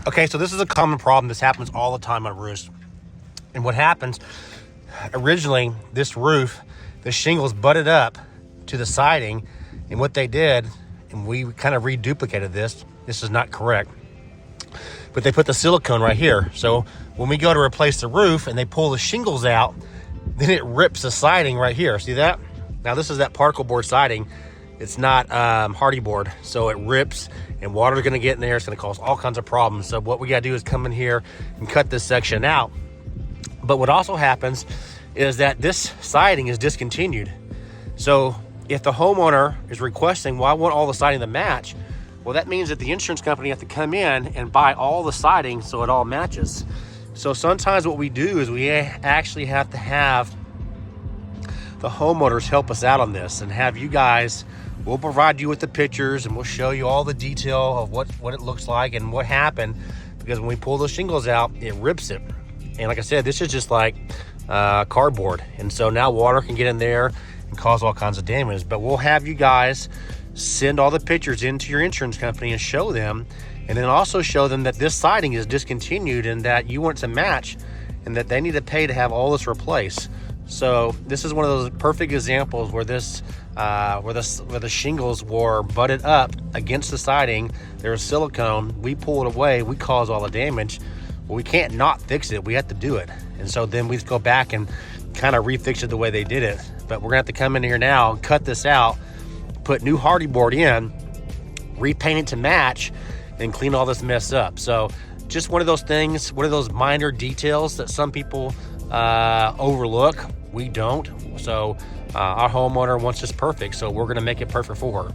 Okay, so this is a common problem. This happens all the time on roofs. And what happens, originally, this roof, the shingles butted up to the siding, and what they did, and we kind of reduplicated this is not correct, but they put the silicone right here. So when we go to replace the roof and they pull the shingles out, then it rips the siding right here. See that? Now this is that particle board siding. It's not Hardie board, so it rips and water's gonna get in there. It's gonna cause all kinds of problems. So what we gotta do is come in here and cut this section out. But what also happens is that this siding is discontinued. So if the homeowner is requesting, well, I want all the siding to match, well, that means that the insurance company have to come in and buy all the siding so it all matches. So sometimes what we do is we actually have to have the homeowners help us out on this and have you guys, we'll provide you with the pictures and we'll show you all the detail of what it looks like and what happened, because when we pull those shingles out, it rips it. And like I said, this is just like cardboard. And so now water can get in there and cause all kinds of damage. But we'll have you guys send all the pictures into your insurance company and show them, and then also show them that this siding is discontinued and that you want it to match and that they need to pay to have all this replaced. So this is one of those perfect examples where this where the shingles were butted up against the siding. There's silicone, we pull it away, we cause all the damage. Well, we can't not fix it, we have to do it. And so then we go back and kind of refix it the way they did it. But we're gonna have to come in here now and cut this out, put new Hardie board in, repaint it to match, and clean all this mess up. So just one of those things, one of those minor details that some people overlook. We don't. So our homeowner wants this perfect, so we're gonna make it perfect for her.